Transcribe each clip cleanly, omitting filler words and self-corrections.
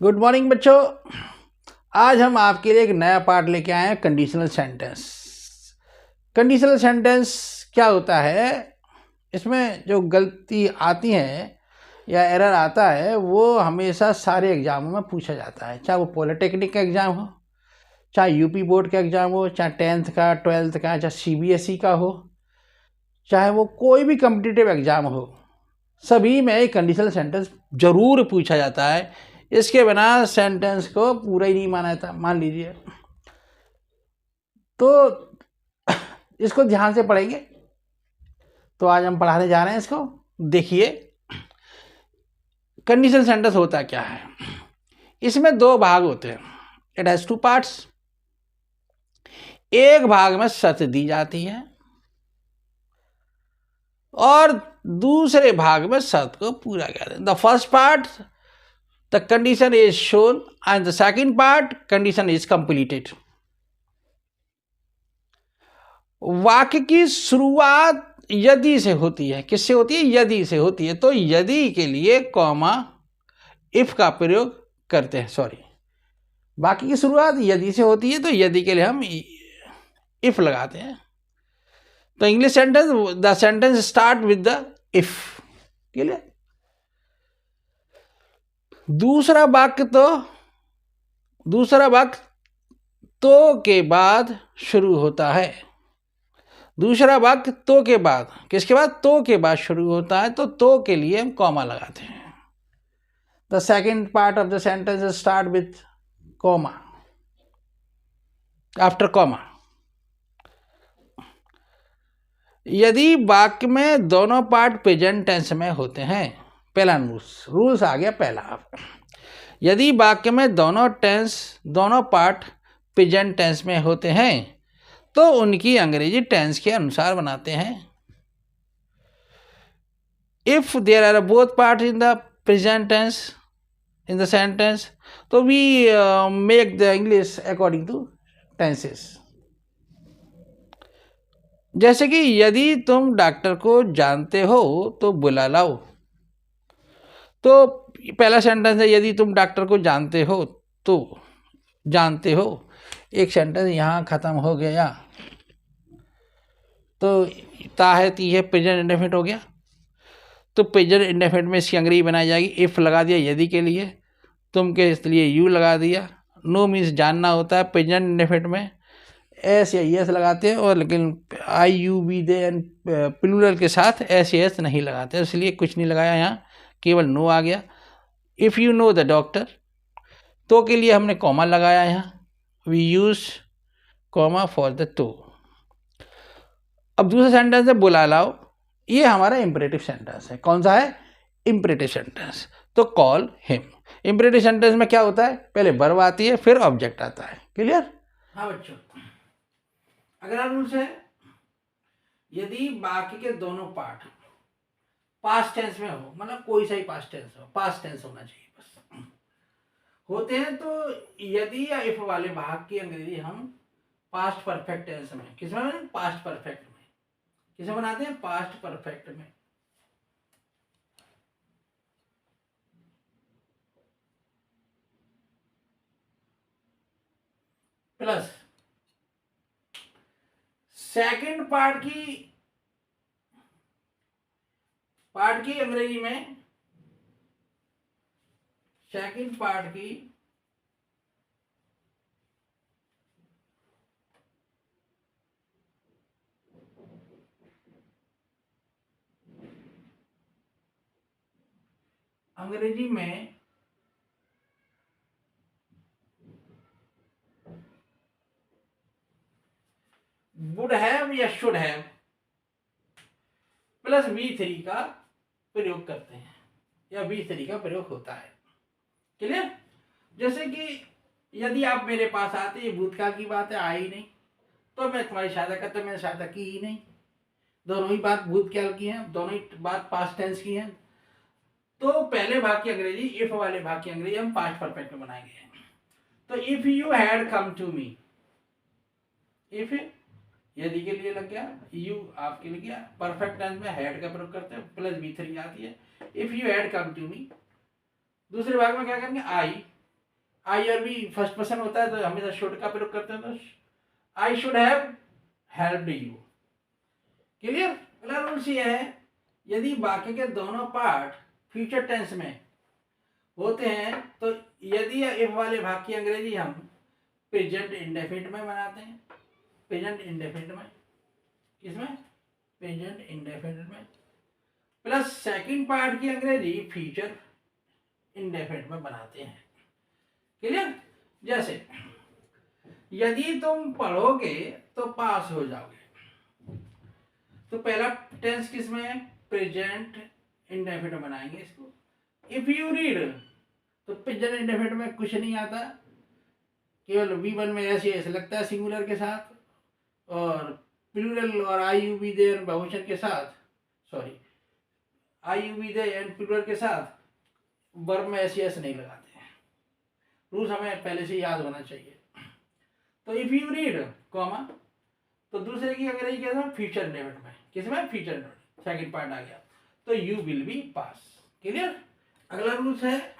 Good morning बच्चों। आज हम आपके लिए एक नया पार्ट लेके आए हैं, कंडीशनल सेंटेंस। कंडीशनल सेंटेंस क्या होता है, इसमें जो गलती आती है या एरर आता है वो हमेशा सारे एग्जामों में पूछा जाता है, चाहे वो पॉलिटेक्निक का एग्ज़ाम हो, चाहे यूपी बोर्ड का एग्ज़ाम हो, चाहे 10th का 12th का, चाहे सीबीएसई का हो, चाहे वो कोई भी कम्पिटिटिव एग्ज़ाम हो, सभी में एक कंडीशनल सेंटेंस जरूर पूछा जाता है। इसके बिना सेंटेंस को पूरा ही नहीं माना जाता। मान लीजिए, तो इसको ध्यान से पढ़ेंगे। तो आज हम पढ़ाने जा रहे हैं इसको। देखिए, कंडीशनल सेंटेंस होता क्या है। इसमें दो भाग होते हैं। It has two parts. एक भाग में शर्त दी जाती है और दूसरे भाग में शर्त को पूरा किया जाता है। The first part the condition is shown and the second part condition is completed। वाक्य की शुरुआत यदि से होती है। किससे होती है? यदि से होती है। तो यदि के लिए कॉमा इफ का प्रयोग करते हैं। सॉरी, वाक्य की शुरुआत यदि से होती है तो यदि के लिए हम इफ लगाते हैं। तो English sentence, the sentence start with the if. Clear? दूसरा वाक्य तो के बाद शुरू होता है। दूसरा वाक्य तो के बाद, किसके बाद? तो के बाद शुरू होता है। तो के लिए हम कॉमा लगाते हैं। The second part of the sentence start with comma, after comma. यदि वाक्य में दोनों पार्ट प्रेजेंट टेंस में होते हैं, पहला रूल्स आ गया पहला। यदि वाक्य में दोनों पार्ट प्रेजेंट टेंस में होते हैं तो उनकी अंग्रेजी टेंस के अनुसार बनाते हैं। If there are both part in the present tense in the sentence, तो we make the English according to tenses. जैसे कि यदि तुम डॉक्टर को जानते हो तो बुला लाओ। तो पहला सेंटेंस है यदि तुम डॉक्टर को जानते हो तो जानते हो। एक सेंटेंस यहाँ खत्म हो गया, तो ता है ती है प्रेजेंट इंडेफिनिट हो गया। तो प्रेजेंट इंडेफिनिट में इसकी अंग्रेजी बनाई जाएगी। इफ लगा दिया यदि के लिए, तुम के इसलिए यू लगा दिया। नो मीन्स जानना होता है प्रेजेंट इंडेफिनिट में, एस या यस लगाते हैं, और लेकिन I you we they and plural के साथ एस या एस नहीं लगाते, इसलिए कुछ नहीं लगाया यहाँ, केवल नो आ गया। If you know the doctor, तो के लिए हमने कॉमा लगाया यहाँ। We use comma for the तो। अब दूसरा सेंटेंस है बुला लाओ। ये हमारा इम्परेटिव सेंटेंस है। कौन सा है? Imperative sentence. तो कॉल हिम। इम्परेटिव सेंटेंस में क्या होता है? पहले वर्ब आती है, फिर ऑब्जेक्ट आता है। क्लियर? हाँ बच्चों, अगला रूल्स है, यदि वाक्य के दोनों पार्ट पास्ट टेंस में हो, मतलब कोई सा ही पास्ट टेंस हो, पास्ट टेंस होना चाहिए बस, होते हैं, तो यदि या इफ वाले भाग की अंग्रेजी हम पास्ट परफेक्ट टेंस में, किसमें? पास्ट परफेक्ट में। किसे बनाते हैं? पास्ट परफेक्ट में। प्लस सेकंड पार्ट की अंग्रेजी में, सेकंड पार्ट की अंग्रेजी में वुड हैव या शुड हैव प्लस V3 का प्रयोग करते हैं, या V3 का प्रयोग होता है। क्लियर? जैसे कि यदि आप मेरे पास आते, ये भूतकाल की बात है, आई नहीं, तो मैं तुम्हारी सहायता करता, मैंने सहायता की ही नहीं। दोनों ही बात भूतकाल की हैं, दोनों ही बात पास्ट टेंस की हैं। तो पहले भाग की अंग्रेजी, इफ वाले भाग की अंग्रेजी हम पास्ट परफेक्ट में बनाएंगे। तो if you had come to me, if यदि के लिए लग गया, यू आपके लिए गया, परफेक्ट टेंस में हैड का प्रयोग करते हैं, प्लस V3 आती है। If you had come to me. दूसरे भाग में क्या करेंगे? आई आई और बी फर्स्ट पर्सन होता है तो हमेशा शुड का प्रयोग करते हैं, तो I should have helped you. Clear. अगला रूल्स ये है, यदि वाक्य के दोनों पार्ट फ्यूचर टेंस में होते हैं तो यदि इफ वाले भाग की अंग्रेजी हम प्रेजेंट इंडेफिनिट में बनाते हैं, प्रेजेंट इंडेफिनिट में, किसमें, प्रेजेंट इंडेफिनिट में, प्लस सेकंड पार्ट की अंग्रेजी फ्यूचर इंडेफिनिट में बनाते हैं। क्लियर। जैसे यदि तुम पढ़ोगे तो पास हो जाओगे, तो पहला टेंस किसमें है, प्रेजेंट इंडेफिनिट बनाएंगे इसको। इफ यू रीड तो प्रेजेंट इंडेफिनिट में कुछ नहीं आता, केवल V1 में ऐसे लगता है सिंगुलर के साथ, और प्लूरल और आई यू बी दे बहुवचन के साथ, sorry I you we they and plural के साथ वर्ब में एस नहीं लगाते हैं। रूल्स हमें पहले से याद होना चाहिए। तो इफ यू रीड कॉमा, तो दूसरे की अंग्रेजी क्या था, फ्यूचर इंडेफिनिट में, किसमें, फ्यूचर इंडेफिनिट, सेकंड पार्ट आ गया, तो you will be pass. Clear. अगला रूल्स है,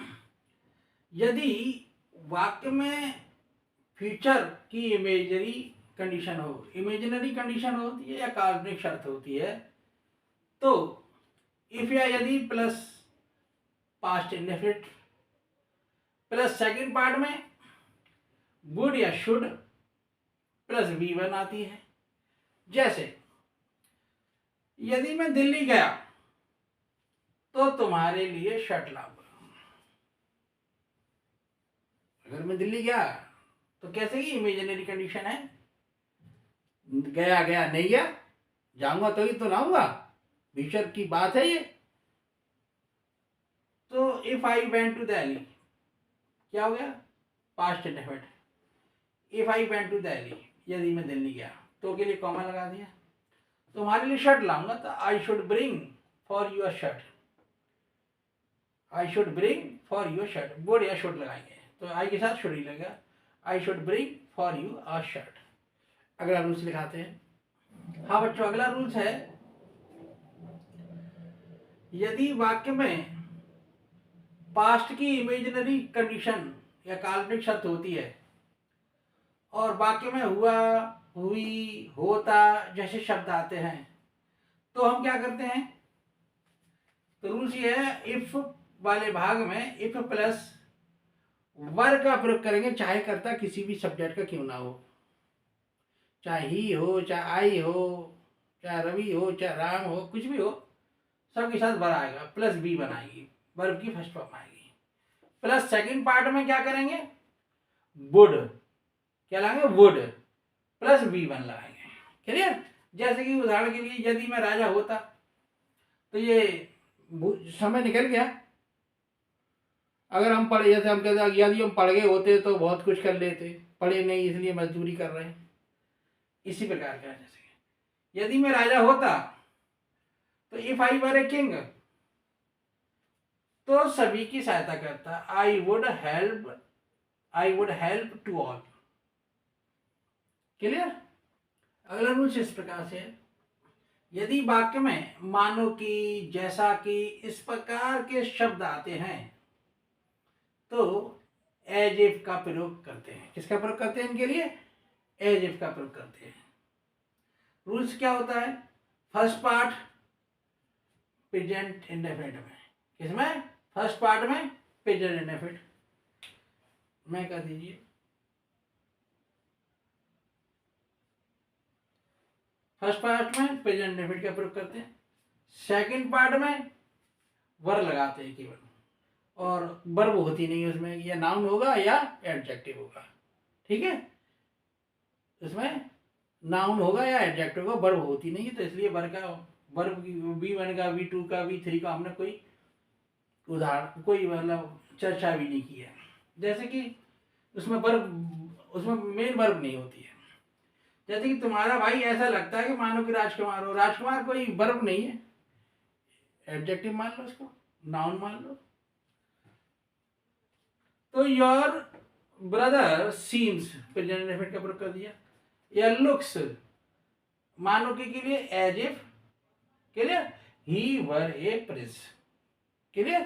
यदि वाक्य में फ्यूचर की इमेजरी कंडीशन हो, इमेजिनरी कंडीशन होती है या काल्पनिक शर्त होती है, तो इफ या यदि plus past indefinite plus second part में वुड या शुड प्लस V1 आती है। जैसे यदि मैं दिल्ली गया तो तुम्हारे लिए शर्ट लाऊंगा। अगर मैं दिल्ली गया तो कैसे की इमेजिनरी कंडीशन है, गया गया नहीं गया, जाऊंगा तो ही तो लाऊंगा, फ्यूचर की बात है ये। तो if I went to Delhi क्या हो गया, past indefinite. If I went to Delhi, यदि मैं दिल्ली गया, तो के लिए कॉमा लगा दिया। तुम्हारे लिए शर्ट लाऊंगा तो I should bring for your shirt, I should bring for your shirt, would या शुड लगाएंगे तो आई के साथ शुड ही लगेगा, I should bring for you a shirt. अगला रूल्स लिखाते हैं। हाँ बच्चों, अगला रूल्स है, यदि वाक्य में पास्ट की इमेजिनरी कंडीशन या काल्पनिक शर्त होती है और वाक्य में हुआ, हुई, होता जैसे शब्द आते हैं, तो हम क्या करते हैं, तो रूल्स ये है, इफ वाले भाग में इफ प्लस वर्ग का प्रयोग करेंगे, चाहे करता किसी भी सब्जेक्ट का क्यों ना हो, चाहे ही हो, चाहे आई हो, चाहे रवि हो, चाहे राम हो, कुछ भी हो, सबके साथ वर आएगा, प्लस बी बनाएगी, वर्ब की फर्स्ट फॉर्म आएगी। प्लस सेकंड पार्ट में क्या करेंगे, वुड, क्या लगाएंगे, वुड प्लस V1 लगाएंगे। क्लियर। जैसे कि उदाहरण के लिए यदि मैं राजा होता, तो ये समय निकल गया। अगर हम पढ़े, जैसे हम कहते हैं यदि हम पढ़ गए होते तो बहुत कुछ कर लेते, पढ़े नहीं इसलिए मजदूरी कर रहे हैं, इसी प्रकार का। जैसे यदि मैं राजा होता तो if I were a king, तो सभी की सहायता करता, I would help to all. Clear. अगला रूल्स इस प्रकार से है, यदि वाक्य में मानो कि, जैसा कि, इस प्रकार के शब्द आते हैं तो एज इफ का प्रयोग करते हैं। किसका प्रयोग करते हैं इनके लिए, एज इफ का प्रयोग करते हैं। रूल्स क्या होता है, फर्स्ट पार्ट प्रेजेंट इंडेफिनिट में, किसमें, फर्स्ट पार्ट में प्रेजेंट इंडेफिनिट में कर दीजिए, फर्स्ट पार्ट में प्रेजेंट इंडेफिनिट का प्रयोग करते हैं, सेकंड पार्ट में वर लगाते हैं केवल, और वर्ब होती नहीं उसमें, या नाउन होगा या एडजेक्टिव होगा। ठीक है, इसमें नाउन होगा या एडजेक्टिव होगा, वर्ब होती नहीं है, तो इसलिए वर्ब V1 का, V2 का, V3 का हमने कोई उदाहरण, कोई मतलब चर्चा भी नहीं की है। जैसे कि उसमें वर्ब, उसमें मेन वर्ब नहीं होती है। जैसे कि तुम्हारा भाई ऐसा लगता है कि मानो कि राजकुमार हो, राजकुमार कोई वर्ब नहीं है, एडजेक्टिव मान लो उसको, नाउन मान लो। तो your brother seems present indefinite का प्रयोग कर दिया, या लुक्स मानो के लिए as if, clear, he were a prince. Clear.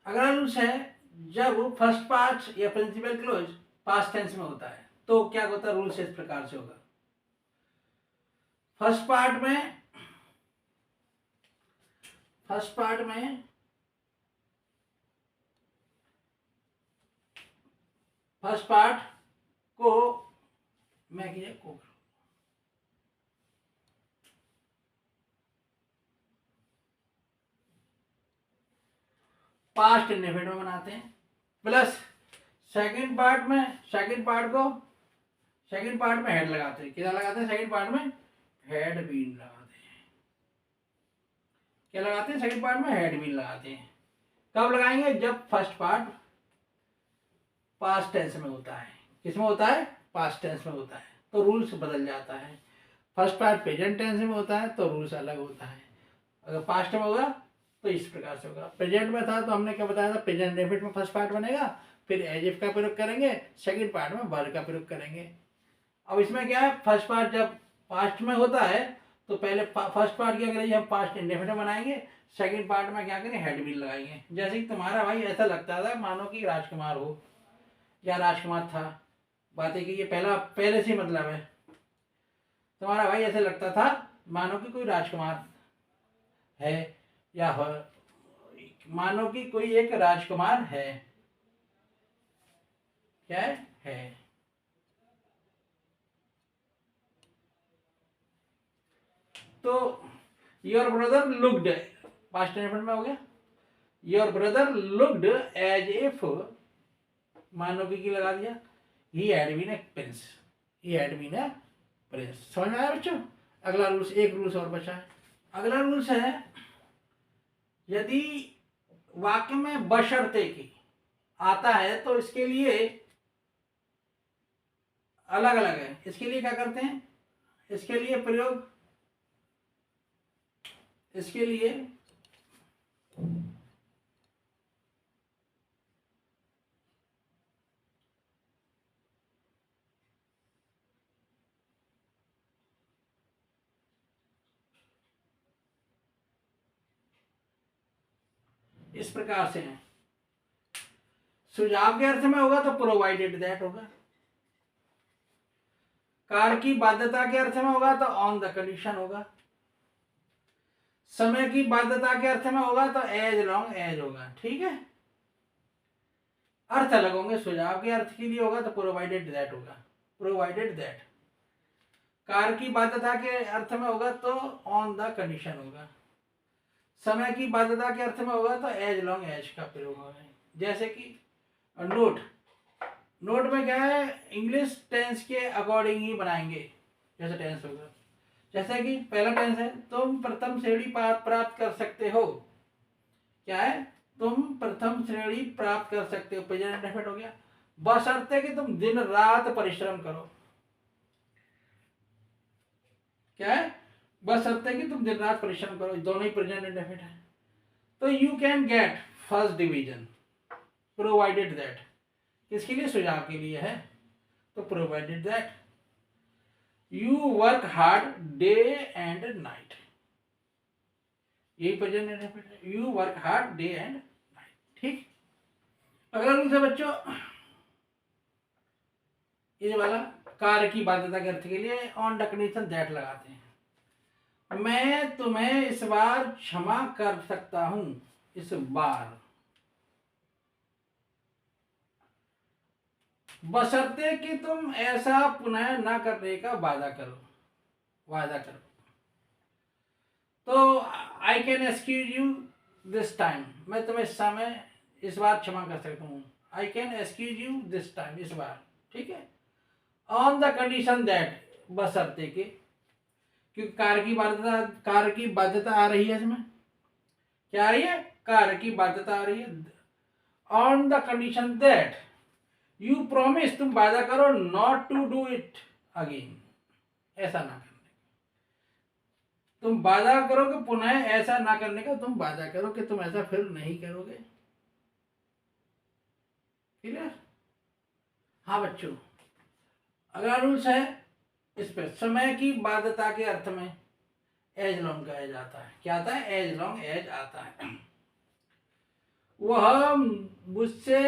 अगला रूल्स है, जब फर्स्ट पार्ट या प्रिंसिपल क्लोज पास्ट टेंस में होता है तो क्या होता है, रूल से इस प्रकार से होगा। फर्स्ट पार्ट में फर्स्ट पार्ट को मैं किया को पास्ट इंडेफिनिट में बनाते हैं, प्लस सेकंड पार्ट में हेड लगाते हैं। क्या लगाते हैं सेकंड पार्ट में? हेड बीन लगाते हैं। क्या लगाते हैं सेकंड पार्ट में? हेड बीन लगाते हैं। कब लगाएंगे? जब फर्स्ट पार्ट पास्ट टेंस में होता है। किसमें होता है? पास्ट टेंस में होता है, तो रूल्स बदल जाता है। फर्स्ट पार्ट प्रेजेंट टेंस में होता है तो रूल्स अलग होता है। अगर पास्ट में होगा तो इस प्रकार से होगा। प्रेजेंट में था तो हमने क्या बताया था, प्रेजेंट इंडेफिनिट में फर्स्ट पार्ट बनेगा, फिर एज इफ का प्रयोग करेंगे, सेकंड पार्ट में वर का प्रयोग करेंगे। अब इसमें क्या है, फर्स्ट पार्ट जब पास्ट में होता है तो पहले फर्स्ट पार्ट क्या करेंगे, हम पास्ट इंडेफिनिट बनाएंगे, सेकंड पार्ट में क्या करेंगे, हेड बिल लगाएंगे। जैसे कि तुम्हारा भाई ऐसा लगता था मानो कि राजकुमार हो या राजकुमार था, बातें की ये पहले से मतलब है। तुम्हारा भाई ऐसे लगता था मानो कि कोई राजकुमार है या मानो कि कोई एक राजकुमार है। क्या है? तो your brother looked, past indefinite में हो गया। Your brother looked as if, मानो कि लगा दिया, he had been a prince, he had been a prince. समझ में आया बच्चों? अगला रूल्स, एक रूल्स और बचा है। अगला रूल्स है, यदि वाक्य में बशर्ते की आता है तो इसके लिए अलग अलग है। इसके लिए क्या करते हैं, इसके लिए प्रयोग, इसके लिए इस प्रकार से है। सुझाव के अर्थ में होगा तो प्रोवाइडेड दैट होगा। कार्य की बाध्यता के अर्थ में होगा तो ऑन द कंडीशन होगा। समय की बाध्यता के अर्थ में होगा तो एज लॉन्ग एज होगा। ठीक है, अर्थ अलग होंगे। सुझाव के अर्थ के लिए होगा तो प्रोवाइडेड दैट होगा, प्रोवाइडेड दैट। कार्य की बाध्यता के अर्थ में होगा तो ऑन द कंडीशन होगा। समय की बाध्यता के अर्थ में होगा तो एज लॉन्ग एज का प्रयोग होगा। जैसे कि नोट, नोट में क्या है, इंग्लिश टेंस के अकॉर्डिंग ही बनाएंगे। जैसे टेंस होगा, जैसे कि पहला टेंस है, तुम प्रथम श्रेणी प्राप्त कर सकते हो। क्या है? तुम प्रथम श्रेणी प्राप्त कर सकते हो, प्रेजेंट इंडेफिनिट हो गया। बशर्ते कि तुम दिन रात परिश्रम करो। क्या है? बशर्ते कि तुम दिन रात परिश्रम करो, दोनों ही प्रेजेंट इंडेफिनिट है। तो you can get first division provided that, किसके लिए? सुझाव के लिए है, तो provided that you work hard day and night, यही प्रेजेंट इंडेफिनिट है, you work hard day and night. ठीक, अगला रूल है बच्चों, ये वाला कार्य की बाध्यता के अर्थ के लिए ऑन द कंडीशन दैट लगाते हैं। मैं तुम्हें इस बार क्षमा कर सकता हूं, इस बार, बशर्ते कि तुम ऐसा पुनः न करने का वादा करो, वादा करो। तो I can excuse you this time, मैं तुम्हें समय इस बार क्षमा कर सकता हूँ। I can excuse you this time, इस बार। ठीक है, ऑन द कंडीशन दैट, बशर्ते के, क्योंकि कार्य की बाध्यता आ रही है इसमें। क्या आ रही है? कार्य की बाध्यता आ रही है। On the condition that you promise, तुम वादा करो, not to do it again, ऐसा ना करने का। तुम वादा करो कि पुनः ऐसा ना करने का, तुम वादा करो कि तुम ऐसा फिर नहीं करोगे। क्लियर? हाँ बच्चों, अगला रूल्स है इस पे, समय की बाध्यता के अर्थ में एज लॉन्ग का एज आता है। क्या आता है? एज लॉन्ग एज आता है। वह मुझसे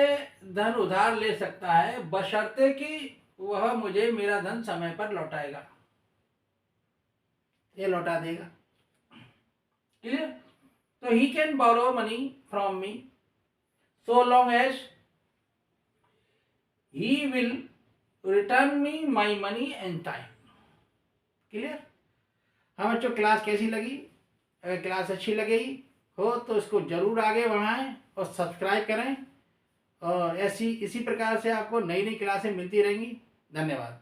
धन उधार ले सकता है बशर्ते कि वह मुझे मेरा धन समय पर लौटाएगा, ये लौटा देगा। क्लियर? तो he can borrow money from me so long as he will return me my money and time. Clear? हाँ बच्चों, क्लास कैसी लगी? अगर क्लास अच्छी लगेगी हो तो इसको जरूर आगे बढ़ाएं और सब्सक्राइब करें, और ऐसी इसी प्रकार से आपको नई नई क्लासें मिलती रहेंगी। धन्यवाद।